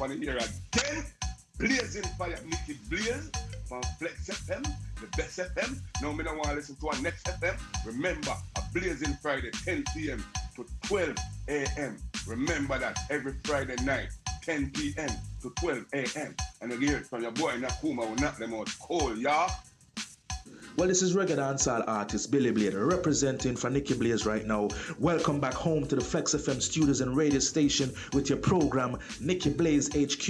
on here again. Blazing Fire, Nicky Blaze from Flex FM, the best FM. No, me don't want to listen to our next FM. Remember, a Blazing Friday, 10 p.m. to 12 a.m. Remember that every Friday night, 10 p.m. to 12 a.m. And you hear it from your boy Nakuma will knock them out cold, y'all. Well, this is reggae dancehall artist Billy Blade representing for Nicky Blaze right now. Welcome back home to the Flex FM studios and radio station with your program Nicky Blaze HQ,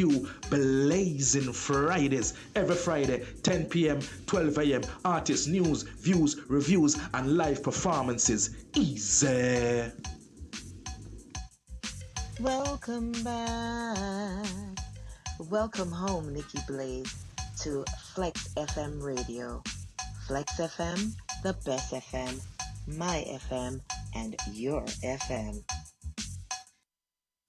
Blazing Fridays. Every Friday, 10 p.m., 12 a.m. Artists, news, views, reviews, and live performances. Easy. Welcome back. Welcome home, Nicky Blaze, to Flex FM Radio. Flex FM, the best FM, my FM, and your FM.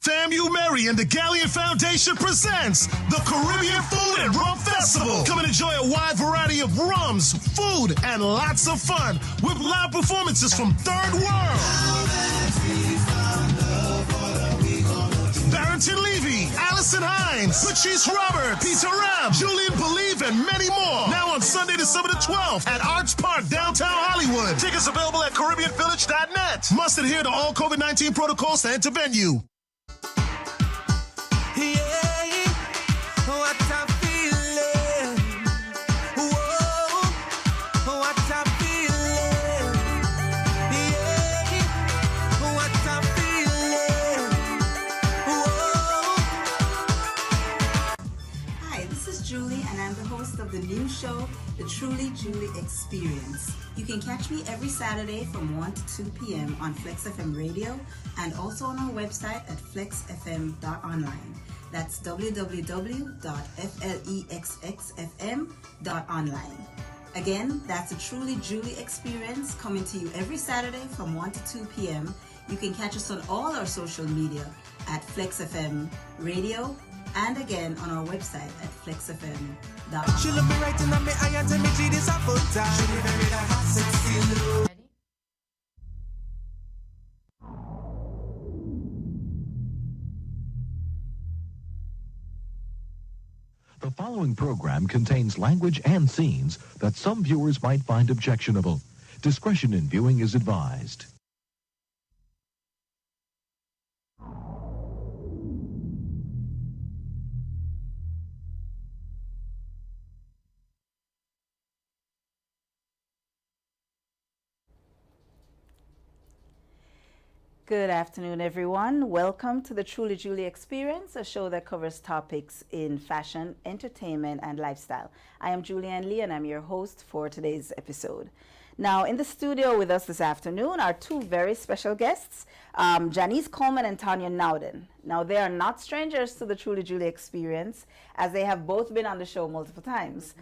FAMU Mary and the Galleon Foundation presents the Caribbean Food and Rum Festival. Come and enjoy a wide variety of rums, food, and lots of fun with live performances from Third World. Barrington Levy, Allison Hines, Patrice Robert, Peter Ram, Julian Believe, and many more. Now on Sunday, December the 12th at Arts Park, downtown Hollywood. Tickets available at CaribbeanVillage.net. Must adhere to all COVID-19 protocols to enter venue. Of the new show, The Truly Julie Experience. You can catch me every Saturday from 1 to 2 p.m. on Flex FM Radio and also on our website at flexfm.online. That's www.flexxfm.online. Again, that's The Truly Julie Experience coming to you every Saturday from 1 to 2 p.m. You can catch us on all our social media at Flex FM Radio and again on our website at flexfm.com. The following program contains language and scenes that some viewers might find objectionable. Discretion in viewing is advised. Good afternoon, everyone. Welcome to the Truly Julie Experience, a show that covers topics in fashion, entertainment, and lifestyle. I am Julianne Lee, and I'm your host for today's episode. Now, in the studio with us this afternoon are two very special guests, Janice Coleman and Tanya Nowden. Now, they are not strangers to the Truly Julie Experience, as they have both been on the show multiple times.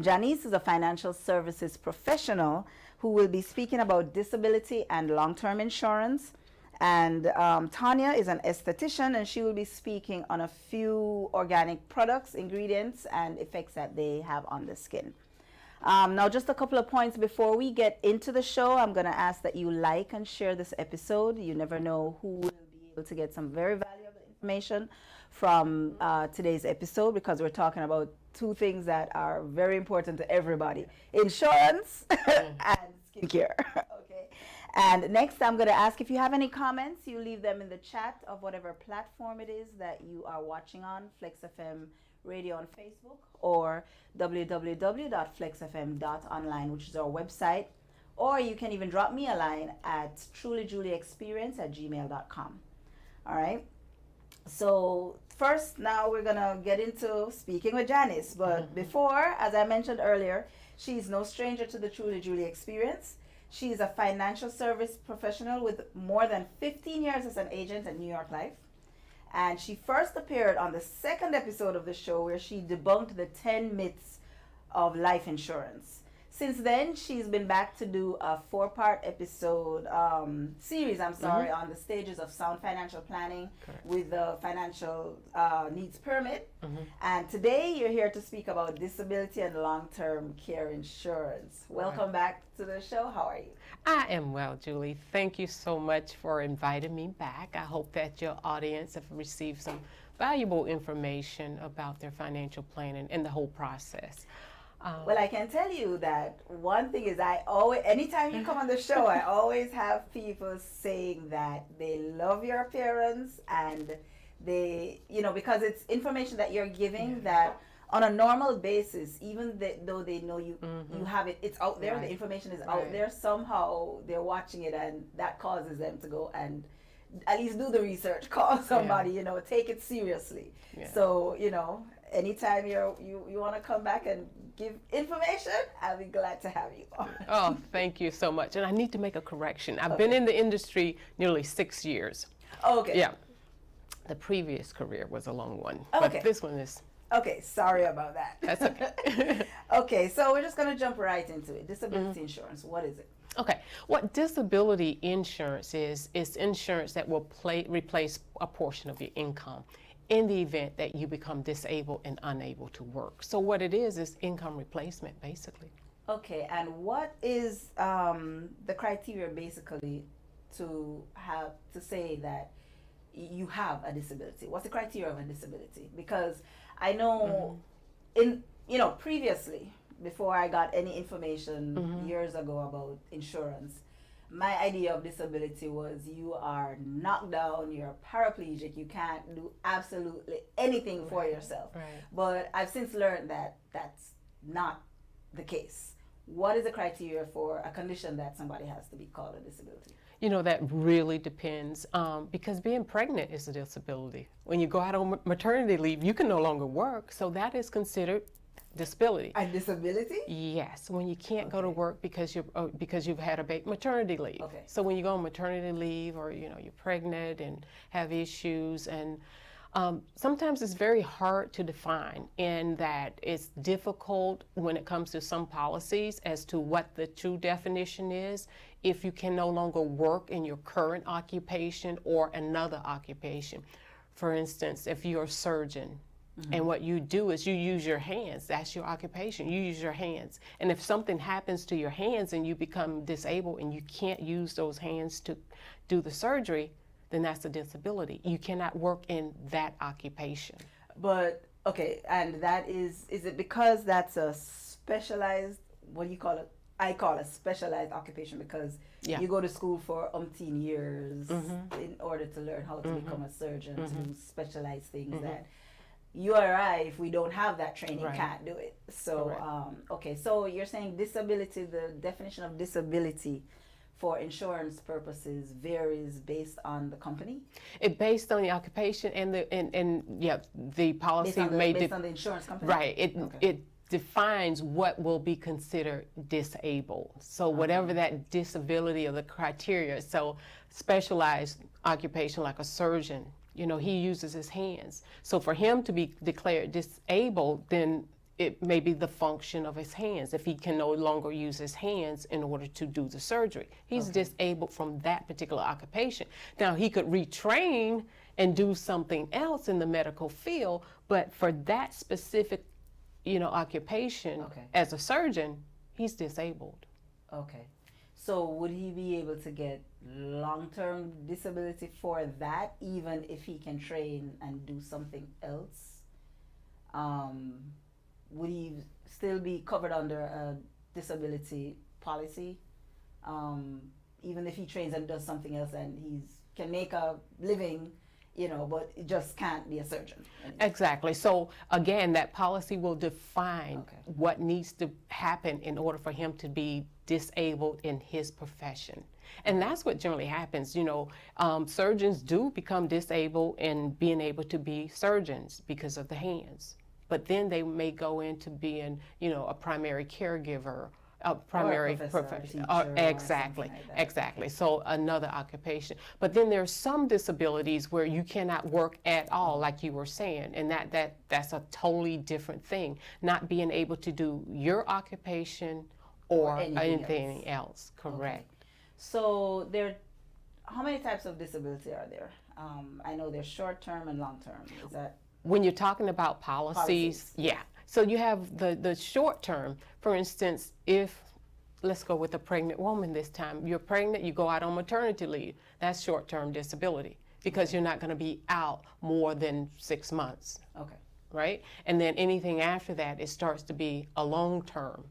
Janice is a financial services professional who will be speaking about disability and long-term insurance. And Tanya is an esthetician, and she will be speaking on a few organic products, ingredients, and effects that they have on the skin. Now, just a couple of points before we get into the show. I'm going to ask that you like and share this episode. You never know who will be able to get some very valuable information from today's episode, because we're talking about two things that are very important to everybody: insurance and skincare. And next, I'm going to ask if you have any comments, you leave them in the chat of whatever platform it is that you are watching on, Flex FM Radio on Facebook, or www.flexfm.online, which is our website. Or you can even drop me a line at trulyjulieexperience@gmail.com. All right. So first, now we're going to get into speaking with Janice. But before, as I mentioned earlier, she's no stranger to the Truly Julie Experience. She is a financial service professional with more than 15 years as an agent at New York Life. And she first appeared on the second episode of the show, where she debunked the 10 myths of life insurance. Since then, she's been back to do a 4-part episode series, on the stages of sound financial planning with the financial needs permit. And today you're here to speak about disability and long-term care insurance. Welcome back to the show. How are you? I am well, Julie. Thank you so much for inviting me back. I hope that your audience have received some valuable information about their financial planning and the whole process. Well, I can tell you that one thing is I always, anytime you come on the show, I always have people saying that they love your appearance and they, because it's information that you're giving that on a normal basis, even though they know you have it, it's out there, Right. the information is out there, somehow they're watching it and that causes them to go and at least do the research, call somebody, take it seriously. Yeah. So, anytime you want to come back and give information, I'll be glad to have you on. Oh, thank you so much. And I need to make a correction. I've been in the industry nearly 6 years. Okay. Yeah. The previous career was a long one, Okay. but this one is. Okay, sorry about that. That's okay. Okay, so we're just going to jump right into it. Disability insurance, what is it? Okay, what disability insurance is insurance that will replace a portion of your income in the event that you become disabled and unable to work. So what it is income replacement, basically. Okay, and what is the criteria basically to say that you have a disability? What's the criteria of a disability? Because I know previously, before I got any information years ago about insurance, my idea of disability was you are knocked down, you're paraplegic, you can't do absolutely anything for yourself. Right. But I've since learned that that's not the case. What is the criteria for a condition that somebody has to be called a disability? That really depends because being pregnant is a disability. When you go out on maternity leave, you can no longer work, so that is considered disability. A disability? Yes, when you can't go to work because you've had a maternity leave. Okay. So when you go on maternity leave, or you're pregnant and have issues, and sometimes it's very hard to define, in that it's difficult when it comes to some policies as to what the true definition is. If you can no longer work in your current occupation or another occupation. For instance, if you're a surgeon, and what you do is you use your hands. That's your occupation. You use your hands. And if something happens to your hands and you become disabled and you can't use those hands to do the surgery, then that's a disability. You cannot work in that occupation. But, okay, and that is it because that's a specialized, what do you call it? I call it a specialized occupation because you go to school for umpteen years in order to learn how to become a surgeon, to do specialized things that you or I, if we don't have that training, can't do it. So, okay, so you're saying disability, the definition of disability for insurance purposes varies based on the company? It based on the occupation and the policy based on the insurance company? Right. It defines what will be considered disabled. So whatever that disability or the criteria, so specialized occupation like a surgeon, he uses his hands. So for him to be declared disabled, then it may be the function of his hands. If he can no longer use his hands in order to do the surgery, he's disabled from that particular occupation. Now he could retrain and do something else in the medical field, but for that specific, occupation as a surgeon, he's disabled. Okay. So would he be able to get long-term disability for that, even if he can train and do something else? Would he still be covered under a disability policy, even if he trains and does something else and he can make a living, but it just can't be a surgeon? Exactly. So again, that policy will define what needs to happen in order for him to be disabled in his profession. And that's what generally happens. Surgeons do become disabled in being able to be surgeons because of the hands. But then they may go into being, a primary caregiver, a primary profession. Exactly. So another occupation. But then there's some disabilities where you cannot work at all, like you were saying, and that's a totally different thing. Not being able to do your occupation or anything else. Correct. Okay. So how many types of disability are there? I know there's short-term and long-term. Is that? When you're talking about policies, yeah. So you have the short term. For instance, let's go with a pregnant woman this time. You're pregnant, you go out on maternity leave. That's short-term disability. because you're not going to be out more than 6 months. Okay. Right? And then anything after that, it starts to be a long-term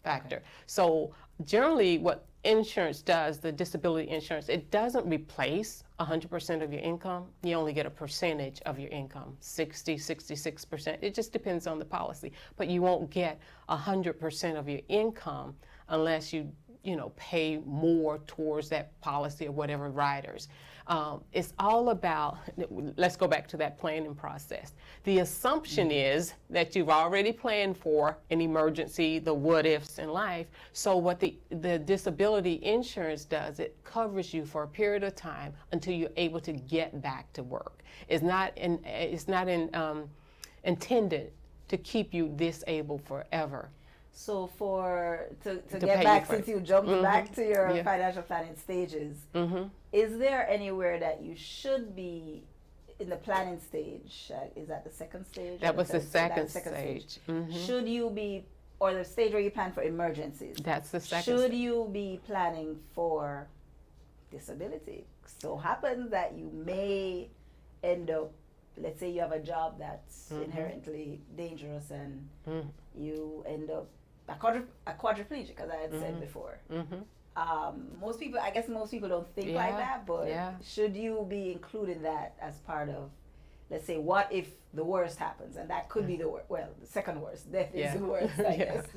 factor. So generally what insurance does, the disability insurance, it doesn't replace 100% of your income. You only get a percentage of your income, 60, 66%. It just depends on the policy. But you won't get 100% of your income unless you pay more towards that policy or whatever riders. It's all about, let's go back to that planning process. The assumption is that you've already planned for an emergency, the what ifs in life. So what the disability insurance does, it covers you for a period of time until you're able to get back to work. It's not intended to keep you disabled forever. So to get back, since you jumped back to your Yeah. financial planning stages, is there anywhere that you should be in the planning stage? Is that the second stage? That or was the third- second stage. Should you be, or the stage where you plan for emergencies? That's the second Should stage. you be planning for disability? So happens that you may end up, let's say you have a job that's inherently dangerous and you end up a quadriplegic, as I had said before. Most people don't think like Yeah, that, but yeah. should you be including that as part of, let's say, what if the worst happens? And that could be the second worst. Death is Yeah. the worst, I Yeah. guess.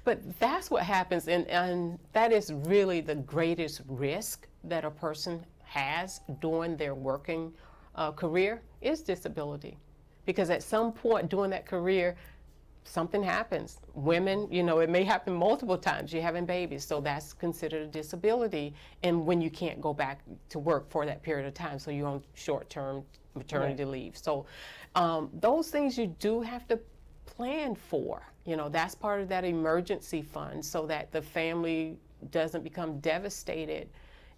But that's what happens, and that is really the greatest risk that a person has during their working career is disability. Because at some point during that career, something happens. Women, it may happen multiple times. You're having babies, so that's considered a disability. And when you can't go back to work for that period of time, so you're on short-term maternity leave. So those things you do have to plan for. That's part of that emergency fund, so that the family doesn't become devastated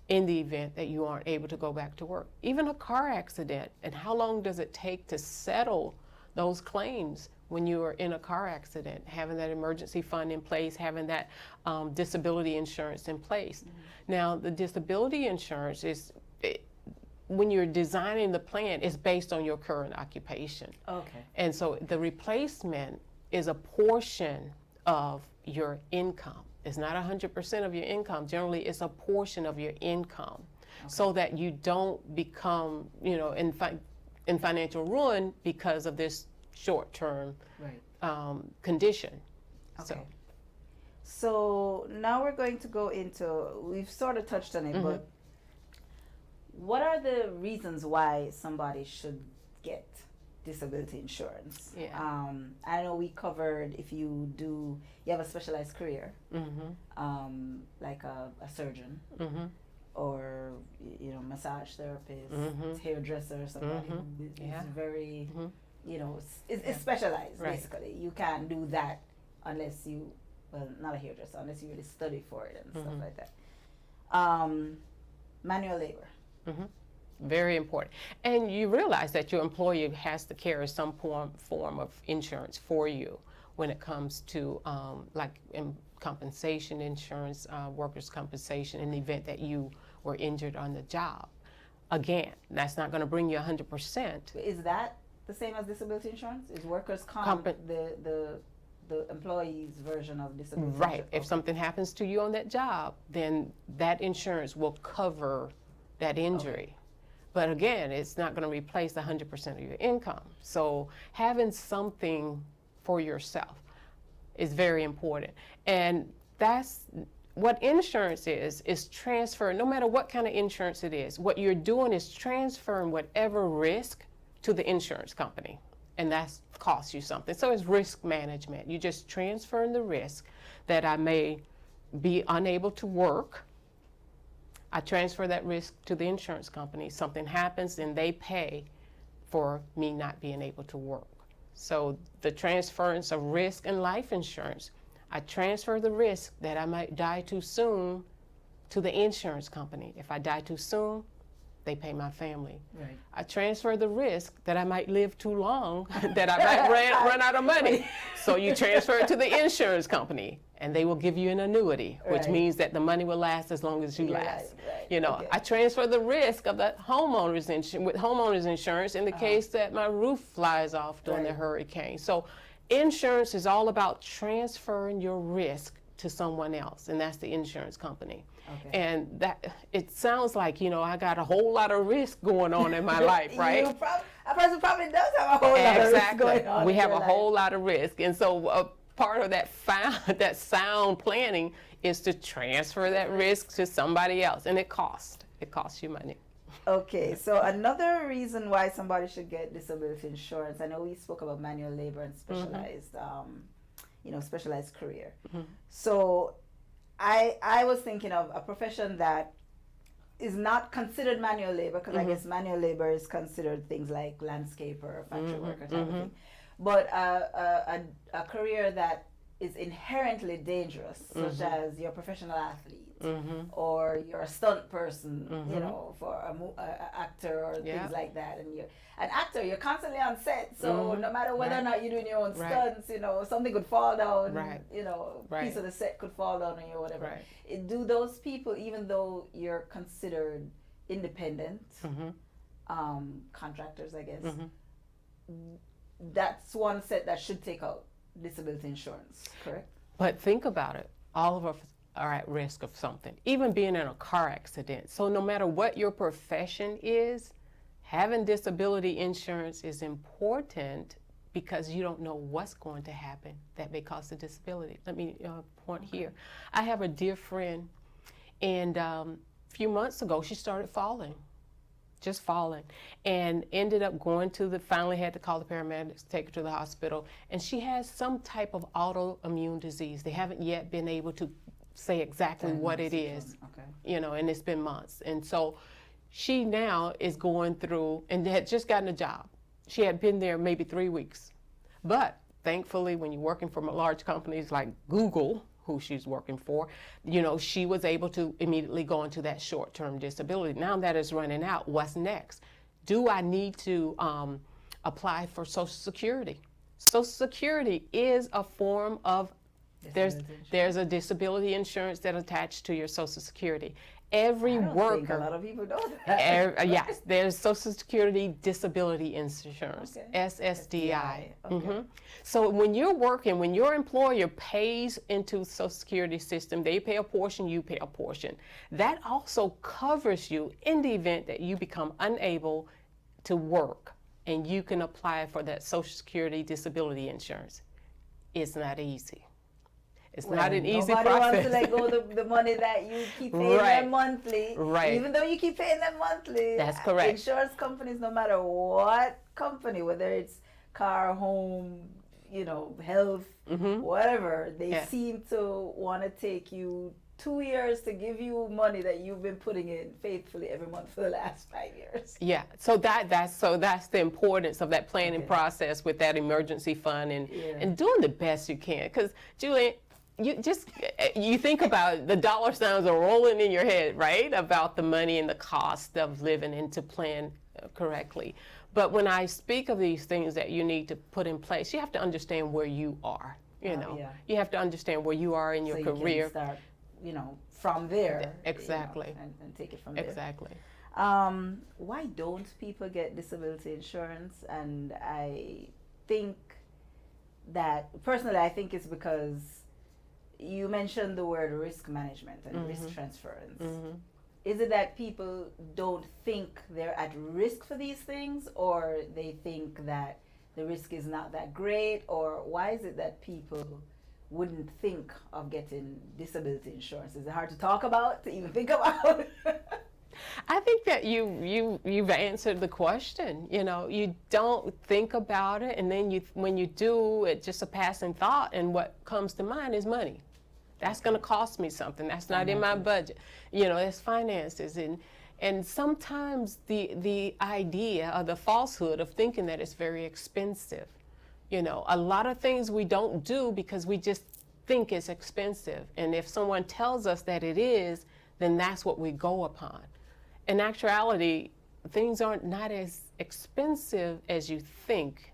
in the event that you aren't able to go back to work. Even a car accident, and how long does it take to settle those claims when you are in a car accident? Having that emergency fund in place, having that disability insurance in place. Now, the disability insurance when you're designing the plan, it's based on your current occupation. Okay. And so the replacement is a portion of your income. It's not 100% of your income. Generally, it's a portion of your income, so that you don't become, in financial ruin because of this short-term condition. Okay. So now we're going to go into, we've sort of touched on it, but what are the reasons why somebody should get disability insurance? Yeah. I know we covered if you have a specialized career, like a surgeon, or massage therapist, hairdresser, somebody who is very, it's specialized. Right. Basically, you can't do that unless you, not a hairdresser, unless you really study for it and stuff like that. Manual labor. Very important. And you realize that your employer has to carry some form of insurance for you when it comes to compensation insurance, workers' compensation, in the event that you were injured on the job. Again, that's not going to bring you 100%. Is that the same as disability insurance? Is workers' comp the employee's version of disability insurance? Right. If something happens to you on that job, then that insurance will cover that injury. But again, it's not going to replace 100% of your income. So having something for yourself is very important. And that's what insurance is transfer, no matter what kind of insurance it is. What you're doing is transferring whatever risk to the insurance company. And that costs you something. So it's risk management. You just transferring the risk that I may be unable to work. I transfer that risk to the insurance company. Something happens and they pay for me not being able to work. So the transference of risk and life insurance, I transfer the risk that I might die too soon to the insurance company. If I die too soon, they pay my family. Right. I transfer the risk that I might live too long, that I might run out of money. So you transfer it to the insurance company, and they will give you an annuity, which Right. means that the money will last as long as you You're last. right. You know, Okay. I transfer the risk of the with homeowners insurance in the case that my roof flies off during the Right. hurricane. So insurance is all about transferring your risk to someone else, and that's the insurance company. Okay. And that it sounds like, you know, I got a whole lot of risk going on in my life, right? A person probably does have a whole lot of risk going on. We in have their a life. whole lot of risk, and so part of that sound planning is to transfer that risk to somebody else, and it costs you money. Okay, so another reason why somebody should get disability insurance, I know we spoke about manual labor and specialized, specialized career. So I was thinking of a profession that is not considered manual labor, because I guess manual labor is considered things like landscaper, factory worker type of thing. But a career that is inherently dangerous, such as you're a professional athlete, or you're a stunt person, you know, for a actor or things like that. And you're an actor, you're constantly on set, so no matter whether or not you're doing your own stunts, you know, something could fall down, you know, a piece of the set could fall down on you or whatever. Do those people, even though you're considered independent, contractors, I guess, that's one set that should take out disability insurance, correct? But think about it. All of us are at risk of something, even being in a car accident. So no matter what your profession is, having disability insurance is important, because you don't know what's going to happen that may cause a disability. Let me point here. I have a dear friend, and a few months ago, she started falling. Just falling, and ended up finally had to call the paramedics to take her to the hospital, and she has some type of autoimmune disease. They haven't yet been able to say exactly what it is, you know, and it's been months. And so she now is going through, and had just gotten a job. She had been there maybe 3 weeks, but thankfully, when you're working for large companies like Google, who she's working for, you know, she was able to immediately go into that short-term disability. Now that is running out, what's next? Do I need to apply for Social Security? Social Security is a form of, there's a disability insurance that attached to your Social Security. Every worker. Think a lot of people know that. Yes, there's Social Security Disability Insurance, SSDI. So when you're working, when your employer pays into the Social Security system, they pay a portion, you pay a portion. That also covers you in the event that you become unable to work, and you can apply for that Social Security Disability Insurance. It's not easy. It's not an easy process. Nobody wants to let go the money that you keep paying them monthly. Even though you keep paying them monthly. That's correct. Insurance companies, no matter what company, whether it's car, home, you know, health, whatever, they seem to want to take you 2 years to give you money that you've been putting in faithfully every month for the last 5 years. Yeah, so that's the importance of that planning process with that emergency fund, and doing the best you can. Because Julie, you think about the dollar signs are rolling in your head, right? About the money and the cost of living and to plan correctly. But when I speak of these things that you need to put in place, you have to understand where you are. You know, you have to understand where you are in your career. You can start, you know, from there. Exactly. You know, and take it from there. Exactly. Why don't people get disability insurance? And I think that, personally, I think it's because you mentioned the word risk management and risk transference. Is it that people don't think they're at risk for these things, or they think that the risk is not that great, or why is it that people wouldn't think of getting disability insurance? Is it hard to talk about, to even think about? I think that you've answered the question. You know, you don't think about it, and then when you do, it's just a passing thought, and what comes to mind is money. That's going to cost me something. That's not in my budget. You know, it's finances, and sometimes the idea or the falsehood of thinking that it's very expensive. You know, a lot of things we don't do because we just think it's expensive, and if someone tells us that it is, then that's what we go upon. In actuality, things aren't not as expensive as you think.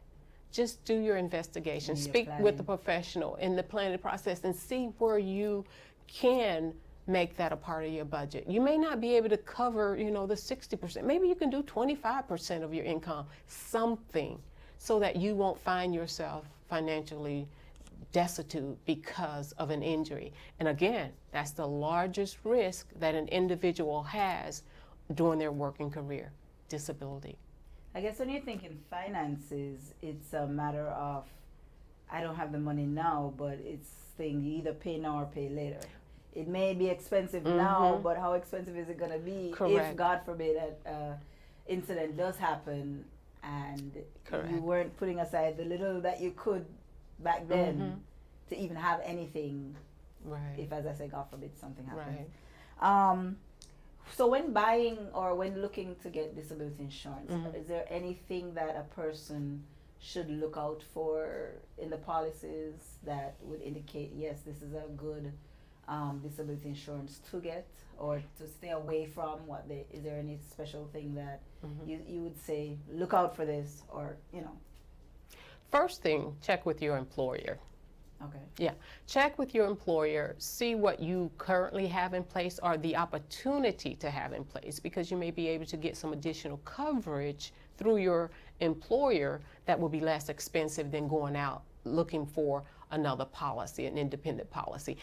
Just do your investigation. Speak with a professional in the planning process and see where you can make that a part of your budget. You may not be able to cover, the 60%. Maybe you can do 25% of your income, something, so that you won't find yourself financially destitute because of an injury. And again, that's the largest risk that an individual has during their working career, disability. I guess when you're thinking finances, it's a matter of, I don't have the money now, but it's thing you either pay now or pay later. It may be expensive now, but how expensive is it going to be if, God forbid, an incident does happen and you weren't putting aside the little that you could back then to even have anything, if, as I say, God forbid, something happens. So when buying or when looking to get disability insurance, is there anything that a person should look out for in the policies that would indicate, yes, this is a good disability insurance to get or to stay away from? Is there any special thing that you would say, look out for this, or, First thing, check with your employer. Okay. Yeah, check with your employer, see what you currently have in place or the opportunity to have in place, because you may be able to get some additional coverage through your employer that will be less expensive than going out looking for another policy, an independent policy.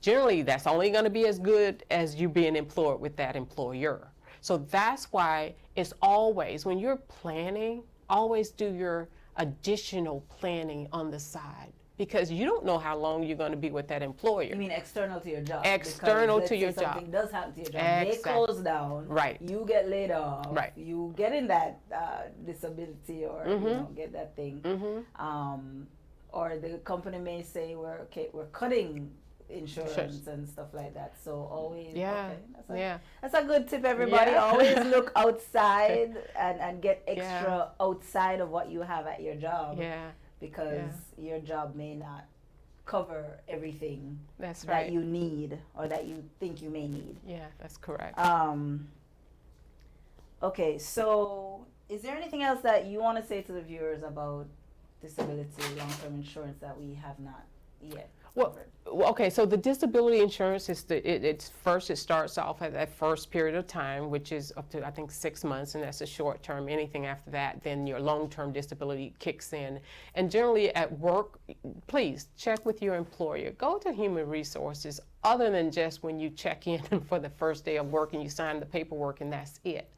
Generally, that's only going to be as good as you being employed with that employer. So that's why it's always, when you're planning, always do your additional planning on the side, because you don't know how long you're going to be with that employer. You mean external to your job? External to your job. Something does happen to your job. They close down. Right. You get laid off. Right. You get in that disability or get that thing. Or the company may say we're cutting insurance and stuff like that. So always that's a good tip, everybody. Always look outside and get extra outside of what you have at your job. Because your job may not cover everything that you need or that you think you may need. Yeah, that's correct. Okay, so is there anything else that you want to say to the viewers about disability long-term insurance that we have not yet covered? Well, okay, so the disability insurance is it starts off at that first period of time, which is up to, I think, 6 months, and that's a short term. Anything after that, then your long-term disability kicks in. And generally at work, please check with your employer. Go to Human Resources, other than just when you check in for the first day of work and you sign the paperwork and that's it.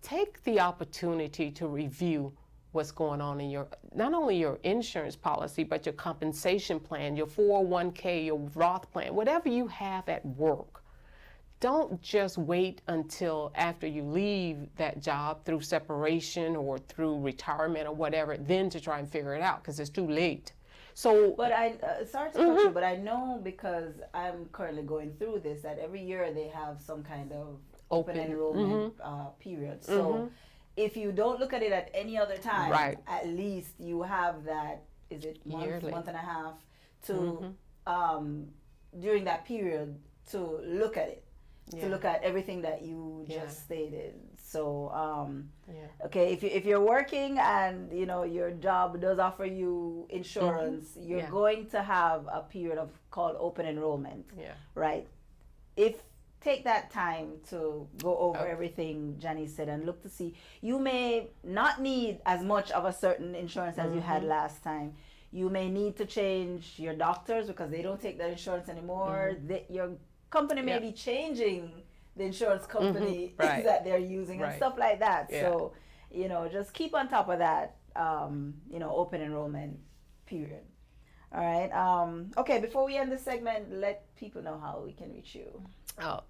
Take the opportunity to review what's going on in not only your insurance policy, but your compensation plan, your 401k, your Roth plan, whatever you have at work. Don't just wait until after you leave that job through separation or through retirement or whatever, then to try and figure it out, because it's too late. So, but sorry to cut you, but I know, because I'm currently going through this, that every year they have some kind of open enrollment period. So if you don't look at it at any other time, at least you have that, is it month and a half to, during that period, to look at it, to look at everything that you just stated. So, okay, if you're working and, your job does offer you insurance, you're going to have a period called open enrollment, right? Take that time to go over everything Jenny said and look to see. You may not need as much of a certain insurance as you had last time. You may need to change your doctors because they don't take that insurance anymore. Your company may be changing the insurance company that they're using and stuff like that. So, just keep on top of that, open enrollment period. All right. Okay, before we end the segment, let people know how we can reach you. Oh,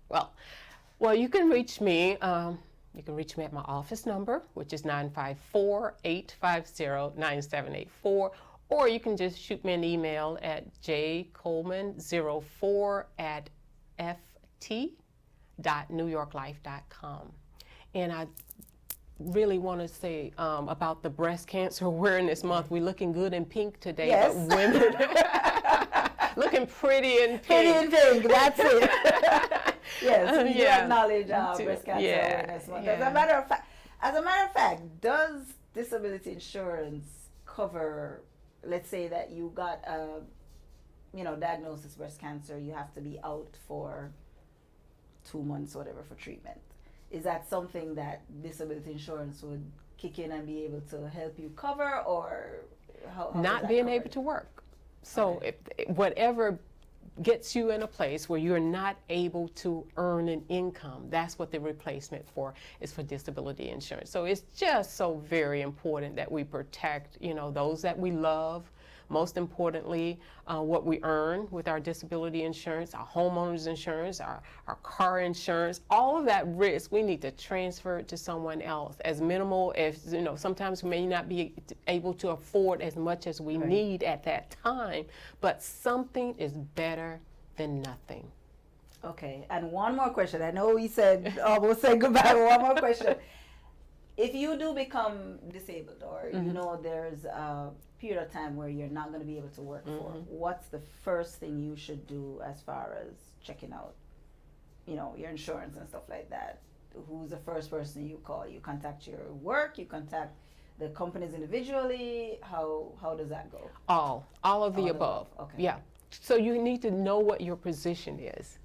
well, you can reach me. You can reach me at my office number, which is 954-850-9784, or you can just shoot me an email at jcoleman04@ft.newyorklife.com. And I really want to say about the Breast Cancer Awareness Month. We're looking good in pink today, but women looking pretty in pink. Pretty in pink, that's it. Yes, we do acknowledge Breast Cancer Awareness Month. As a matter of fact, As a matter of fact, does disability insurance cover, let's say that you got a, diagnosis breast cancer, you have to be out for 2 months, whatever, for treatment. Is that something that disability insurance would kick in and be able to help you cover, or how Not being able to work. So Okay. if whatever gets you in a place where you're not able to earn an income, that's what the replacement for is, for disability insurance. So it's just so very important that we protect, those that we love. Most importantly, what we earn with our disability insurance, our homeowners insurance, our car insurance, all of that risk, we need to transfer it to someone else. As minimal as, sometimes we may not be able to afford as much as we need at that time, but something is better than nothing. Okay, and one more question. I know we said almost say goodbye. One more question. If you do become disabled, or there's a period of time where you're not going to be able to work for, what's the first thing you should do as far as checking out, your insurance and stuff like that? Who's the first person you call? You contact your work? You contact the companies individually? How does that go? All of the above. Okay. Yeah. So you need to know what your position is.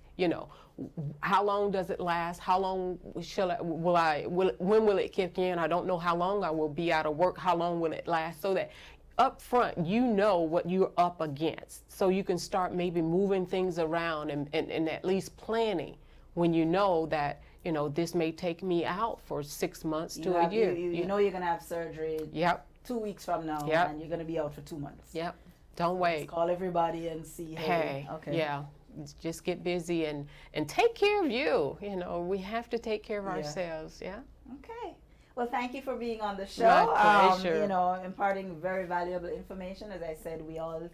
How long does it last? How long when will it kick in? I don't know how long I will be out of work. How long will it last? So that up front, you know what you're up against. So you can start maybe moving things around and at least planning when you know that, this may take me out for 6 months to a year. You know you're going to have surgery. Yep. 2 weeks from now, Yep. and you're going to be out for 2 months. Yep. Don't wait. Just call everybody and see. Hey, okay. Yeah. Just get busy and take care of you. We have to take care of ourselves. Yeah. Okay. Well, thank you for being on the show. My pleasure. Imparting very valuable information. As I said, we all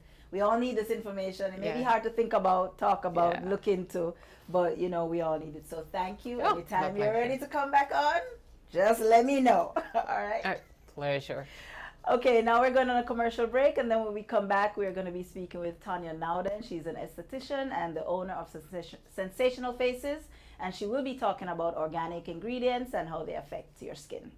need this information. It may be Yeah. hard to think about, talk about, Yeah. look into, but we all need it. So thank you. Oh, Anytime my you're pleasure. ready to come back on, just let me know. All right. Pleasure. Okay, now we're going on a commercial break, and then when we come back, we're going to be speaking with Tanya Nowden. She's an esthetician and the owner of Sensational Faces, and she will be talking about organic ingredients and how they affect your skin.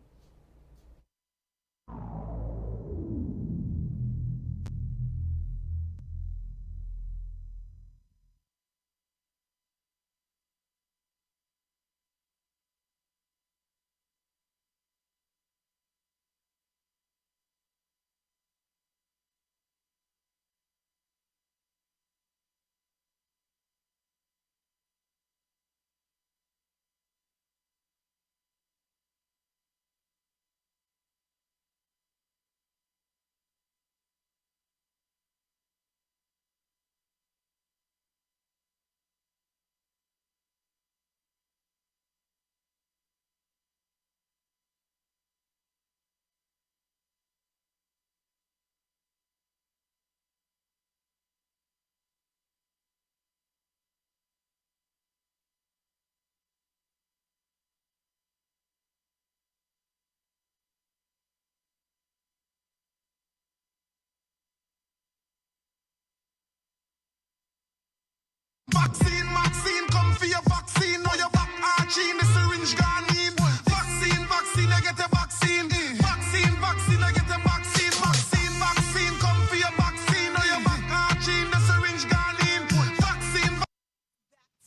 Vaccine, come for your vaccine. Know your back arching, the syringe gone in. Vaccine, I get a vaccine. Vaccine, I get a vaccine. Vaccine, come for your vaccine. Know your back arching, the syringe gone in. Vaccine.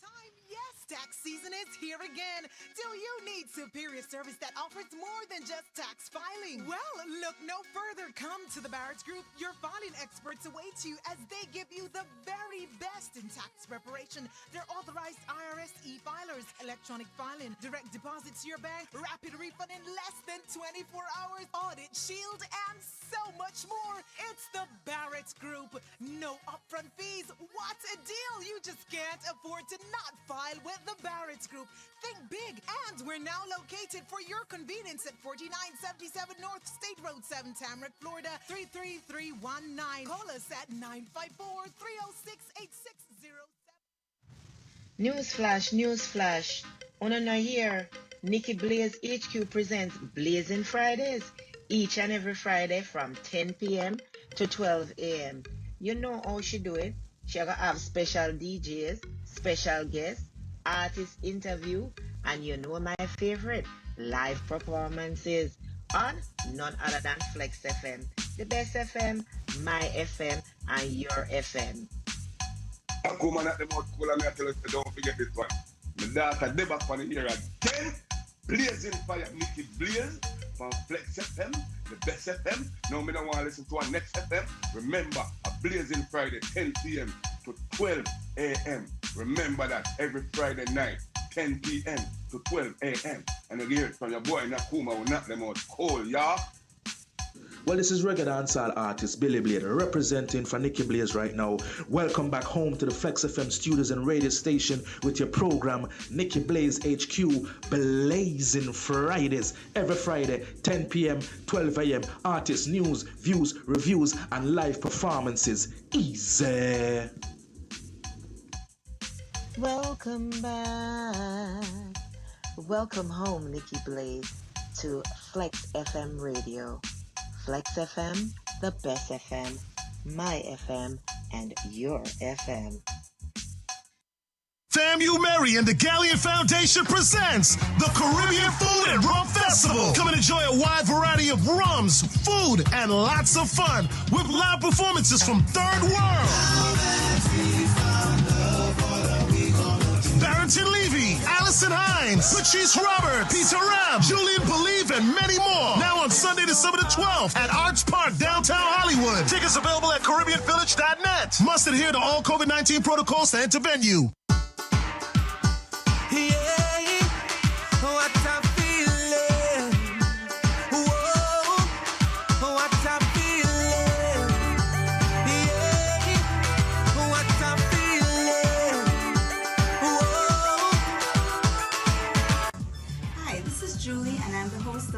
Time, yes, tax season is here again. Do you need superior service that offers more than just tax filing? Well, look no further. Come to the Barrett Group. Your filing experts await you as they give you the very best in tax preparation. They're authorized IRS e-filers, electronic filing, direct deposits to your bank, rapid refund in less than 24 hours, audit shield, and so much more. It's the Barrett Group. No upfront fees. What a deal! You just can't afford to not file with the Barrett Group. Think big, and we're now located for your convenience at 4977 North State Road 7, Tamarack, Florida 33319. Call us at 954-306-8607. Newsflash. On a year, Nikki Blaze HQ presents Blazing Fridays each and every Friday from 10 p.m. to 12 a.m. You know how she do it. She gonna have special DJs, special guests, artist interview, and my favorite, live performances on none other than Flex FM, the best FM, my FM, and your FM. Woman at the mouth cool and me I tell you, don't forget this one. My daughter Deba on here again. Blazing Fire, Nikki Blaze from Flex FM, the best FM. Now me don't want to listen to our next FM. Remember, a Blazing Friday, 10 p.m. to 12 a.m. Remember that every Friday night, 10 p.m. to 12 a.m. And you hear it from your boy Nakuma who knock them out cold, y'all. Well, this is reggae dancehall artist Billy Blade representing for Nikki Blaze right now. Welcome back home to the Flex FM studios and radio station with your program Nikki Blaze HQ, Blazing Fridays. Every Friday, 10 p.m., 12 a.m. Artists, news, views, reviews, and live performances. Easy. Welcome back. Welcome home, Nikki Blaze, to Flex FM Radio. Flex FM, the best FM, my FM, and your FM. FAMU Mary and the Galleon Foundation presents the Caribbean Food and Rum Festival. Come and enjoy a wide variety of rums, food, and lots of fun with live performances from Third World. Barrington Levy, Allison Hines, Patrice Robert, Peter Ram, Julian Believe, and many more. Now on Sunday, December the 12th at Arts Park, downtown Hollywood. Tickets available at CaribbeanVillage.net. Must adhere to all COVID-19 protocols to enter venue.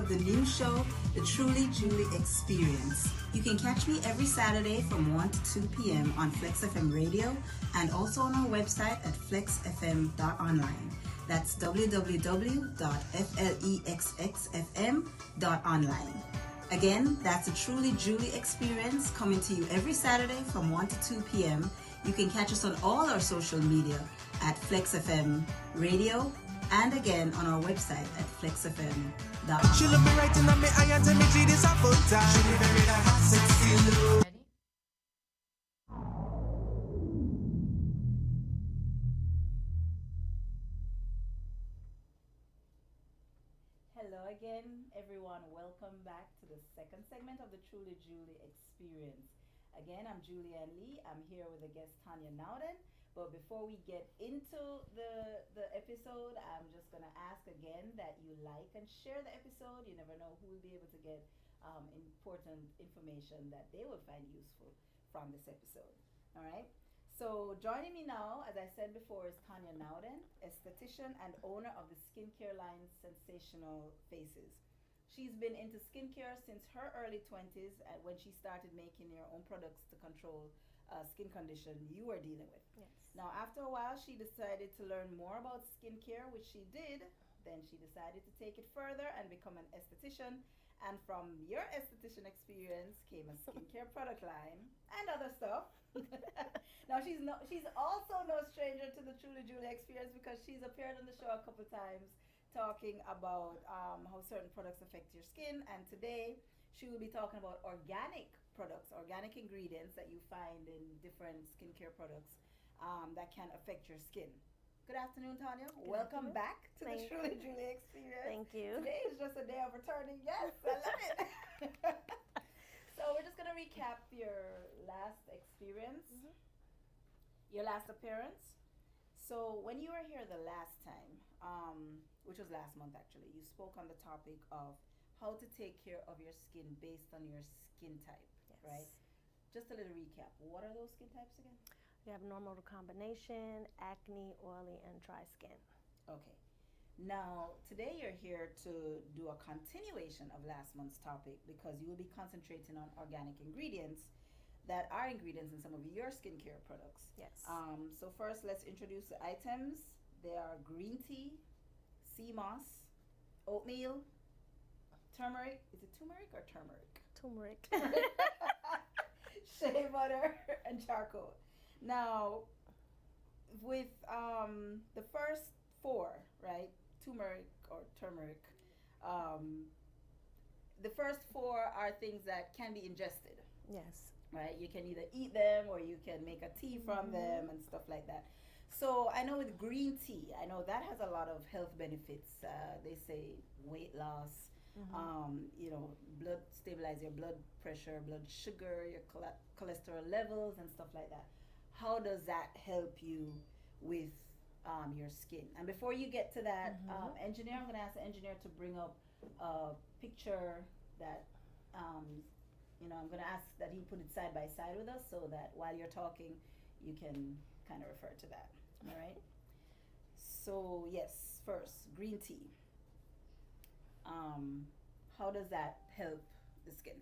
The new show, The Truly Julie Experience. You can catch me every Saturday from 1 to 2 p.m. on Flex FM Radio and also on our website at flexfm.online. That's www.flexxfm.online. Again, that's The Truly Julie Experience coming to you every Saturday from 1 to 2 p.m. You can catch us on all our social media at Flex FM Radio and again on our website at flexfm.com. She look me right in my eye and tell me she this a full time. She be very that hot, sexy look. Hello again, everyone. Welcome back to the second segment of the Truly Julie Experience. Again, I'm Julianne Lee. I'm here with the guest Tanya Nowden. But before we get into the episode, I'm just going to ask again that you like and share the episode. You never know who will be able to get important information that they will find useful from this episode. All right? So joining me now, as I said before, is Tanya Nowden, esthetician and owner of the skincare line Sensational Faces. She's been into skincare since her early 20s when she started making her own products to control skin condition you were dealing with. Yes. Now, after a while, she decided to learn more about skincare, which she did. Then she decided to take it further and become an esthetician. And from your esthetician experience came a skincare product line and other stuff. Now, she's also no stranger to the Truly Julie Experience because she's appeared on the show a couple times talking about how certain products affect your skin. And today, she will be talking about organic products, organic ingredients that you find in different skincare products that can affect your skin. Good afternoon, Tanya. Welcome back to the Truly Julie Experience. Thank you. Today is just a day of returning. Yes, I love it. So we're just going to recap your last experience, your last appearance. So when you were here the last time, which was last month actually, you spoke on the topic of how to take care of your skin based on your skin type, right? Just a little recap. What are those skin types again? We have normal to combination, acne, oily, and dry skin. Okay. Now, today you're here to do a continuation of last month's topic because you will be concentrating on organic ingredients that are ingredients in some of your skincare products. Yes. So first, let's introduce the items. They are green tea, sea moss, oatmeal, turmeric. Is it turmeric or turmeric? Turmeric. Shea butter and charcoal. Now, with the first four, right? Turmeric or turmeric. The first four are things that can be ingested. Yes. Right? You can either eat them or you can make a tea from them and stuff like that. So I know with green tea, I know that has a lot of health benefits. They say weight loss, blood, stabilize your blood pressure, blood sugar, your cholesterol levels and stuff like that. How does that help you with your skin? And before you get to that, engineer, I'm going to ask the engineer to bring up a picture that I'm going to ask that he put it side by side with us so that while you're talking, you can kind of refer to that. All right? So, yes, first, green tea. How does that help the skin?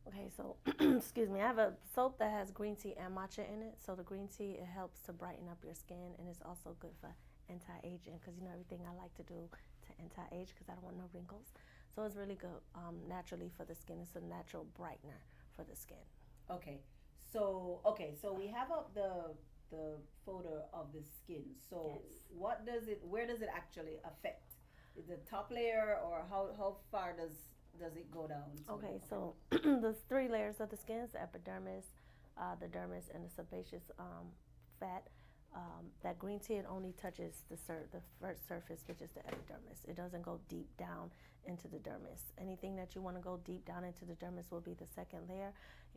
Okay, so, excuse me, I have a soap that has green tea and matcha in it. So the green tea, it helps to brighten up your skin, and it's also good for anti-aging because, everything I like to do to anti-age because I don't want no wrinkles. So it's really good naturally for the skin. It's a natural brightener for the skin. Okay, so we have up the photo of the skin. So where does it actually affect? Is the top layer, or how far does it go down? Okay, so there's 3 layers of the skin: the epidermis, the dermis, and the sebaceous fat. That green tea, it only touches the first surface, which is the epidermis. It doesn't go deep down into the dermis. Anything that you want to go deep down into the dermis will be the second layer.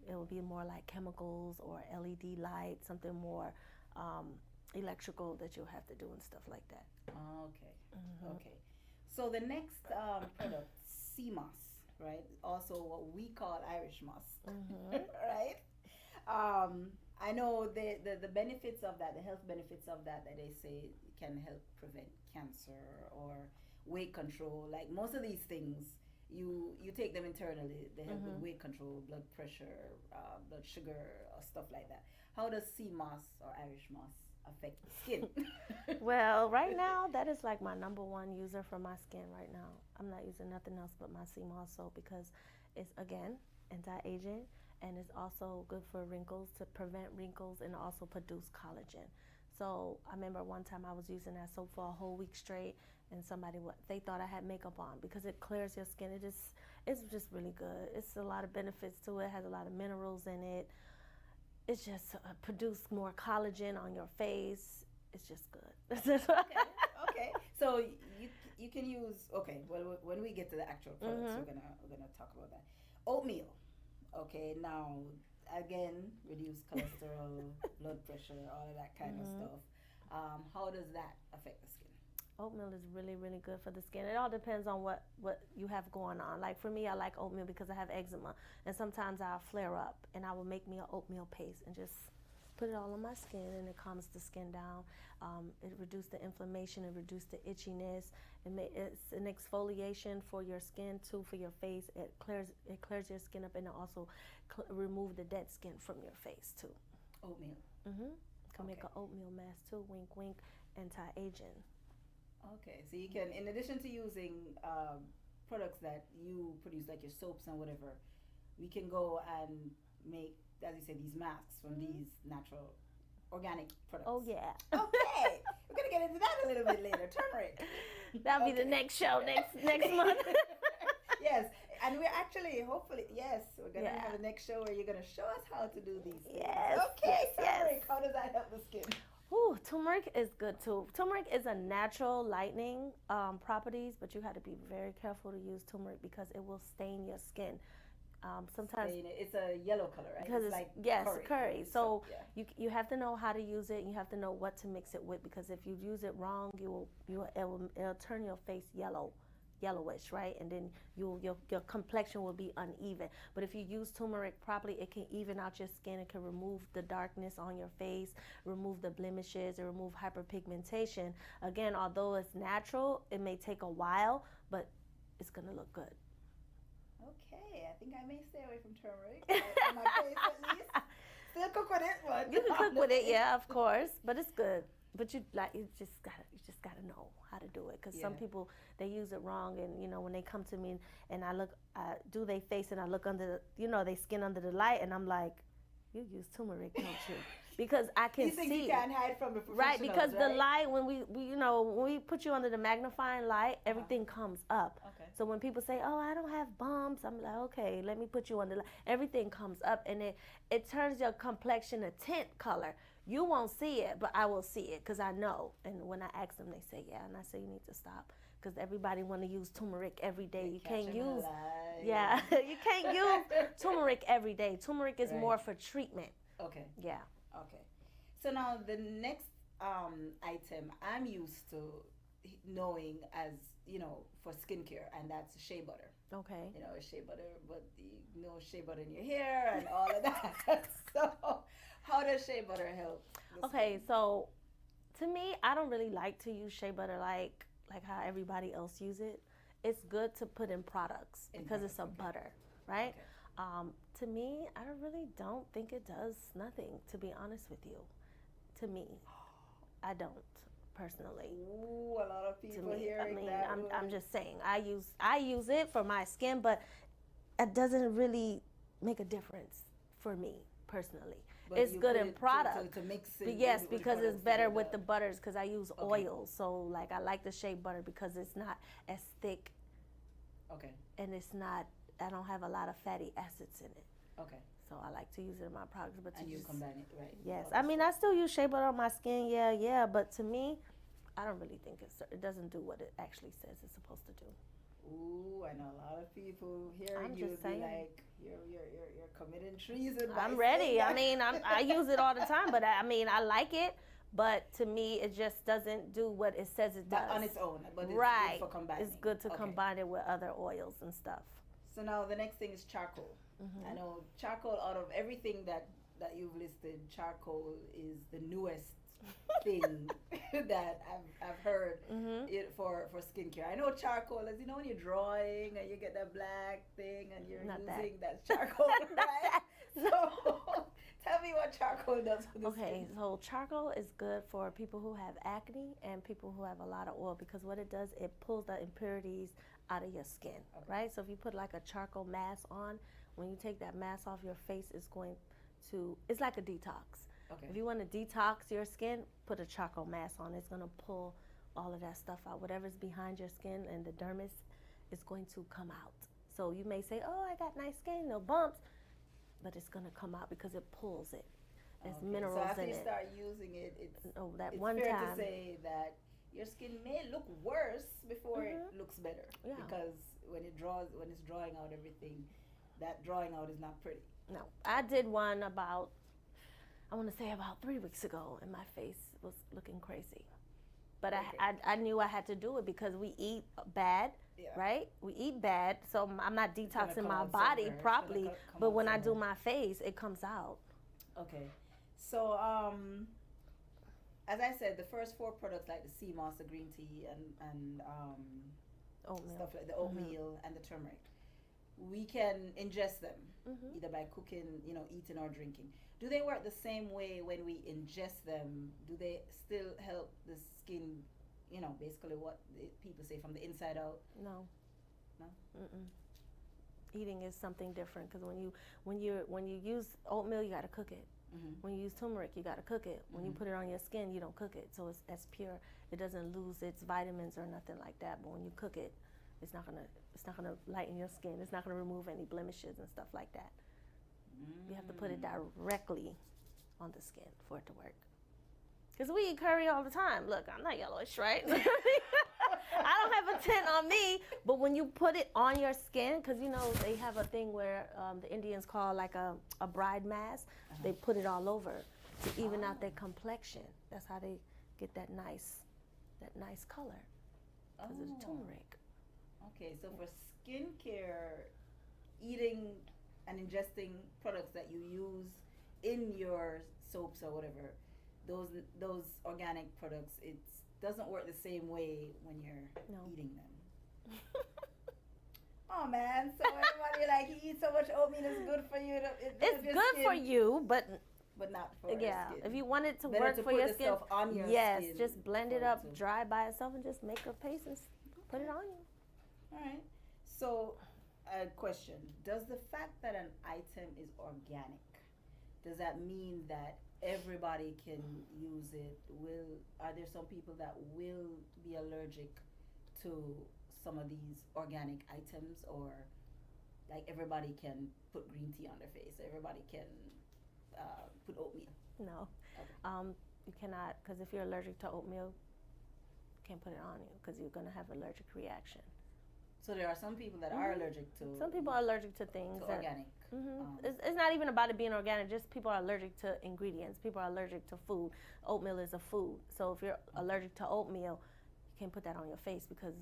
It will be more like chemicals or LED light, something more electrical that you'll have to do and stuff like that. Okay. Okay. So the next product, sea moss, right? Also what we call Irish moss, right? I know the benefits of that, the health benefits of that they say can help prevent cancer or weight control. Like most of these things, you take them internally. They help with weight control, blood pressure, blood sugar, stuff like that. How does sea moss or Irish moss affect the skin? Well, right now, that is like my #1 user for my skin right now. I'm not using nothing else but my sea moss soap because it's, again, anti-aging, and it's also good for wrinkles, to prevent wrinkles and also produce collagen. So I remember one time I was using that soap for a whole week straight, and they thought I had makeup on because it clears your skin. It's just really good. It's a lot of benefits to it. It has a lot of minerals in it. It's just produce more collagen on your face. It's just good. Okay. So you can use. Okay. Well, when we get to the actual products, we're gonna talk about that. Oatmeal. Okay. Now, again, reduce cholesterol, blood pressure, all of that kind of stuff. How does that affect the skin? Oatmeal is really, really good for the skin. It all depends on what you have going on. Like for me, I like oatmeal because I have eczema, and sometimes I'll flare up, and I will make me an oatmeal paste and just put it all on my skin, and it calms the skin down. It reduces the inflammation, it reduces the itchiness. It's an exfoliation for your skin too, for your face. It clears your skin up, and it also remove the dead skin from your face too. Oatmeal. Can make an oatmeal mask too. Wink, wink. Anti-aging. Okay, so you can, in addition to using products that you produce, like your soaps and whatever, we can go and make, as you said, these masks from these natural, organic products. Oh, yeah. Okay, we're going to get into that a little bit later. Turmeric. That'll be the next show, next month. Yes, and we're actually, hopefully, we're going to have the next show where you're going to show us how to do these things. Yes. Okay, turmeric, how does that help the skin? Ooh, turmeric is good too. Turmeric is a natural lightening properties, but you have to be very careful to use turmeric because it will stain your skin. Sometimes it's a yellow color, right? Because it's like curry. So you have to know how to use it, and you have to know what to mix it with, because if you use it wrong, it'll turn your face yellowish, right? And then your complexion will be uneven. But if you use turmeric properly, it can even out your skin. It can remove the darkness on your face, remove the blemishes, and remove hyperpigmentation. Again, although it's natural, it may take a while, but it's gonna look good. Okay, I think I may stay away from turmeric. On my face at least. Still cook with it, but you can cook with it, yeah, of course, but it's good. But you just gotta know how to do it, because some people, they use it wrong, and when they come to me and I look, do they face, and I look under, they skin under the light, and I'm like, you use turmeric, don't you? because I can These things see. you can't hide from the professionals, Right, because the light, when we when we put you under the magnifying light, everything comes up. Okay. So when people say, "Oh, I don't have bumps," I'm like, "Okay, let me put you under the light." Everything comes up, and it turns your complexion a tint color. You won't see it, but I will see it because I know. And when I ask them, they say, "Yeah," and I say, "You need to stop." Because everybody want to use turmeric every day. You can't use, you can't use turmeric every day. Turmeric is more for treatment. Okay. Yeah. Okay. So now the next item I'm used to knowing as, for skincare, and that's shea butter. Okay. Shea butter, but shea butter in your hair and all of that. So how does shea butter help? Okay, so to me, I don't really like to use shea butter like how everybody else use it. It's good to put in products because it's a butter, right? Okay. To me, I really don't think it does nothing, to be honest with you. To me, I don't personally. Ooh, a lot of people hearing that. I'm just saying, I use it for my skin, but it doesn't really make a difference for me personally. But it's good in product. To mix it. Yes, because it's better with the butters because I use oil. So I like the shea butter because it's not as thick. Okay. And I don't have a lot of fatty acids in it. Okay. So I like to use it in my products. But you combine it, right? Yes. I still use shea butter on my skin, yeah. But to me, I don't really think it doesn't do what it actually says it's supposed to do. Ooh, I know a lot of people hearing you be like, you're committing treason. I'm ready. I use it all the time, but I like it. But to me, it just doesn't do what it says it does. But on its own, but it's right. good for combining. It's good to combine it with other oils and stuff. So now the next thing is charcoal. Mm-hmm. I know charcoal, out of everything that you've listed, charcoal is the newest thing that I've heard it for skincare. I know charcoal is, when you're drawing and you get that black thing and you're using that charcoal, right? So tell me what charcoal does for the skin. So charcoal is good for people who have acne and people who have a lot of oil because what it does, it pulls the impurities out of your skin, right? So if you put like a charcoal mask on, when you take that mask off your face, it's like a detox. Okay. If you want to detox your skin, put a charcoal mask on. It's going to pull all of that stuff out. Whatever's behind your skin and the dermis is going to come out. So you may say, "Oh, I got nice skin, no bumps," but it's going to come out because it pulls it. There's minerals in it. So after you start using it, it's fair to say that your skin may look worse before it looks better. Yeah. Because when it's drawing out everything, that drawing out is not pretty. No. I did one about 3 weeks ago, and my face was looking crazy. But I knew I had to do it because we eat bad, right? We eat bad, so I'm not detoxing my body properly. But when I do my face, it comes out. Okay. So, as I said, the first 4 products like the sea moss, the green tea, and stuff like the oatmeal and the turmeric, we can ingest them either by cooking, eating or drinking. Do they work the same way when we ingest them? Do they still help the skin, basically what people say from the inside out? No. Eating is something different because when you use oatmeal, you got to cook it. When you use turmeric, you got to cook it. When you put it on your skin, you don't cook it. So it's as pure. It doesn't lose its vitamins or nothing like that. But when you cook it, it's not gonna lighten your skin. It's not gonna remove any blemishes and stuff like that. You have to put it directly on the skin for it to work. Because we eat curry all the time. Look, I'm not yellowish, right? I don't have a tint on me, but when you put it on your skin, because they have a thing where the Indians call like a bride mask. They put it all over to even out their complexion. That's how they get that nice color because of the turmeric. Okay, so for skincare, eating and ingesting products that you use in your soaps or whatever, those organic products, it doesn't work the same way when you're eating them. Oh man, so everybody you eat so much oatmeal, it's good for you. It's good for you, but not for your skin. If you want it to better work to for put your the skin, stuff on your yes, skin just blend it up dry by itself and just make a paste and put it on you. All right. So, a question: does the fact that an item is organic does that mean that everybody can use it? Are there some people that will be allergic to some of these organic items, or like everybody can put green tea on their face, everybody can put oatmeal? No. Okay. You cannot, because if you're allergic to oatmeal, you can't put it on you because you're going to have an allergic reaction. So there are some people that are allergic to. Some people are allergic to things. To organic. It's not even about it being organic. Just people are allergic to ingredients. People are allergic to food. Oatmeal is a food. So if you're allergic to oatmeal, you can't put that on your face because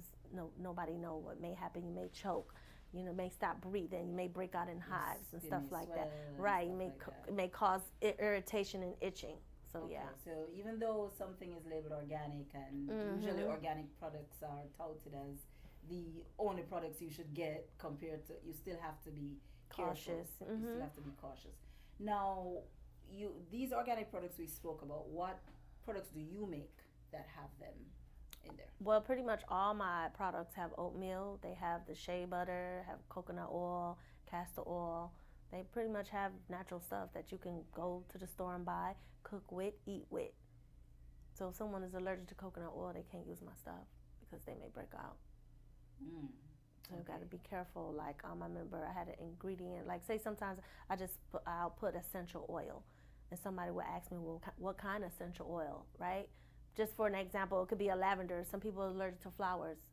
nobody know what may happen. You may choke. You may stop breathing. You may break out in hives and stuff like that. Right. It may cause irritation and itching. So okay, yeah. So even though something is labeled organic, and usually organic products are touted as the only products you should get, compared to, you still have to be cautious. You still have to be cautious. Now, these organic products we spoke about, what products do you make that have them in there? Well, pretty much all my products have oatmeal. They have the shea butter, have coconut oil, castor oil. They pretty much have natural stuff that you can go to the store and buy, cook with, eat with. So if someone is allergic to coconut oil, they can't use my stuff because they may break out. So you got to be careful. Like I remember I had an ingredient. Like say sometimes I'll put essential oil, and somebody will ask me, well, what kind of essential oil, right? Just for an example, it could be a lavender. Some people are allergic to flowers.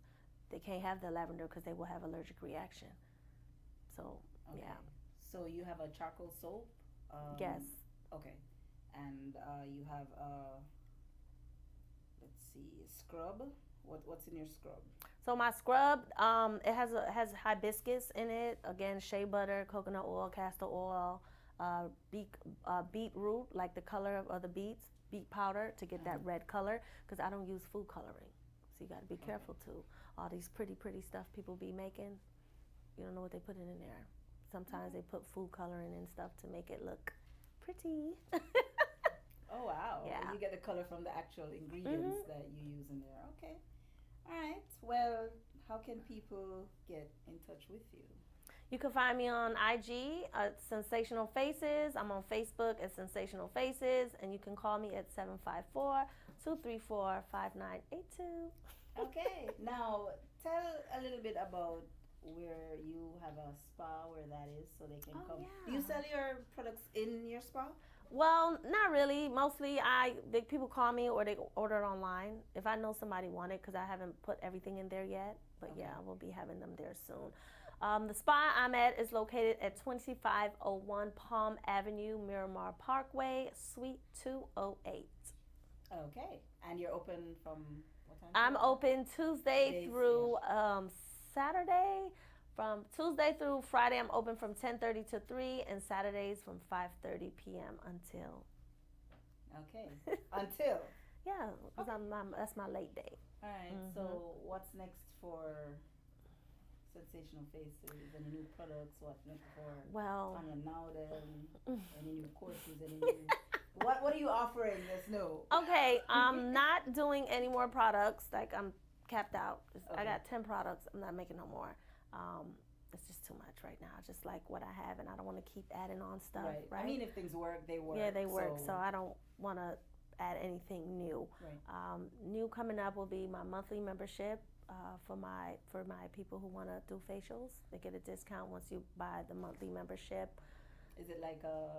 They can't have the lavender because they will have allergic reaction. So yeah. So you have a charcoal soap. Yes. Okay, and you have let's see, scrub. What's in your scrub? So my scrub, it has hibiscus in it. Again, shea butter, coconut oil, castor oil, beetroot, like the color of the beets, beet powder to get that red color. Because I don't use food coloring, so you got to be careful too. All these pretty stuff people be making, you don't know what they put in there. Sometimes they put food coloring and stuff to make it look pretty. Oh wow! Yeah. You get the color from the actual ingredients that you use in there. Okay. All right. Well, how can people get in touch with you? You can find me on IG at Sensational Faces. I'm on Facebook at Sensational Faces, and you can call me at 754-234-5982. Okay. Now, tell a little bit about where you have a spa, where that is, so they can come. Yeah. Do you sell your products in your spa? Well, not really. Mostly, people call me or they order it online. If I know somebody want it, because I haven't put everything in there yet. But yeah, we'll be having them there soon. The spa I'm at is located at 2501 Palm Avenue, Miramar Parkway, Suite 208. Okay. And you're open from what time? I'm open Tuesday through Saturday. From Tuesday through Friday, I'm open from 10:30 to 3, and Saturdays from 5:30 p.m. until. Okay. Until. Yeah, because that's my late day. All right. So what's next for Sensational Faces? Any new products? What next for Tanya Nowden? Any new courses? Any new? What are you offering that's new? Okay, I'm not doing any more products. Like I'm capped out. I got 10 products. I'm not making no more. It's just too much right now. I just like what I have, and I don't want to keep adding on stuff. Right. I mean, if things work, they work. Yeah, they work. So I don't want to add anything new. Right. New coming up will be my monthly membership for my people who want to do facials. They get a discount once you buy the monthly membership. Is it like a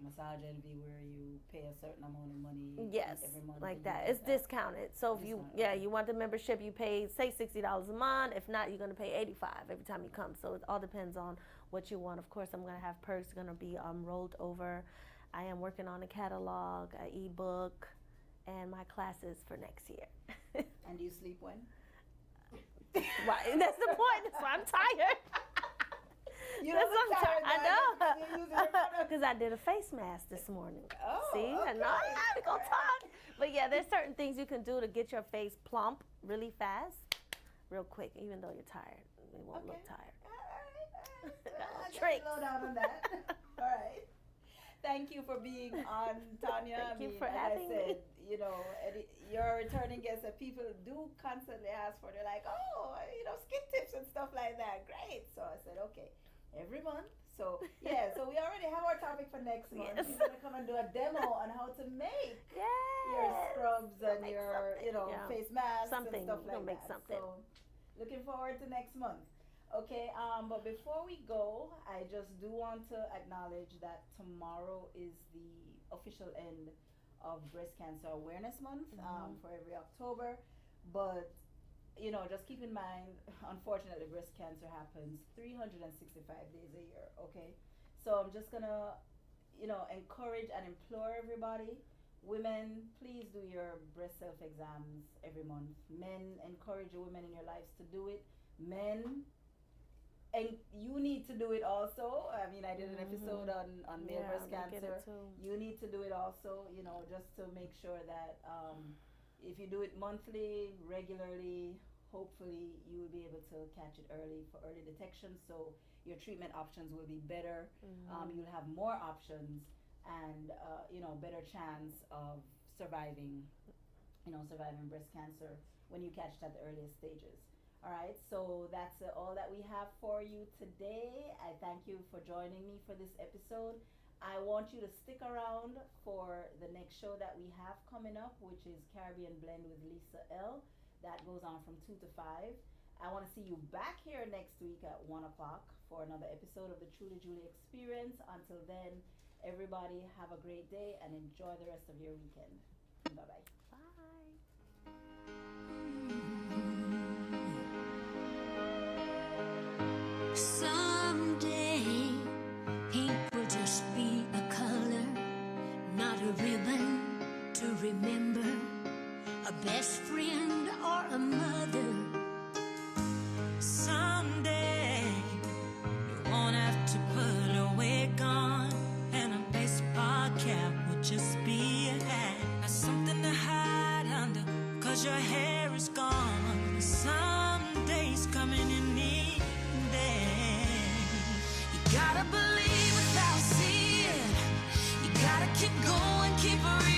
massage envy where you pay a certain amount of money yes, every month? Like that. It's discounted. So if you want the membership, you pay say $60 a month. If not, you're gonna pay $85 every time you come. So it all depends on what you want. Of course, I'm gonna have perks gonna be rolled over. I am working on a catalog, an ebook, and my classes for next year. And do you sleep when? Right, that's the point. That's why I'm tired. You know, I know, because I did a face mask this morning. Oh, see, I know how to go talk. But yeah, there's certain things you can do to get your face plump really fast, real quick, even though you're tired. You won't look tired. All right. Tricks. Slow down on that. All right. Thank you for being on, Tanya. Thank you for having me. You know, you're returning guests that people do constantly ask for. They're like, oh, skin tips and stuff like that. Great. So I said, okay. Every month, So yeah, so we already have our topic for next month. Yes. We're gonna come and do a demo on how to make Yes. your scrubs and Make your, something, you know, yeah. face masks Something. and stuff We'll like make that. something. So looking forward to next month. Okay, but before we go, I just do want to acknowledge that tomorrow is the official end of Breast Cancer Awareness Month for every October. But you know, just keep in mind, unfortunately, breast cancer happens 365 days a year, okay? So I'm just gonna, you know, encourage and implore everybody. Women, please do your breast self-exams every month. Men, encourage your women in your lives to do it. Men, and you need to do it also. I mean, I did an episode on male breast cancer. You need to do it also, you know, just to make sure that if you do it monthly, regularly, hopefully you will be able to catch it early for early detection, so your treatment options will be better. You'll have more options and you know, better chance of surviving breast cancer when you catch it at the earliest stages. All right, so that's all that we have for you today. I thank you for joining me for this episode. I want you to stick around for the next show that we have coming up, which is Caribbean Blend with Lisa L. That goes on from 2 to 5. I want to see you back here next week at 1 o'clock for another episode of the Truly Julie Experience. Until then, everybody have a great day and enjoy the rest of your weekend. Bye-bye. Bye. Someday, pink will just be a color, not a ribbon to remember, a best friend or a mother. Someday, you won't have to put a wig on, and a baseball cap will just be a hat. Not something to hide under, 'cause your hair is gone. Someday's coming in need. You gotta believe without seeing. You gotta keep going, keep reading.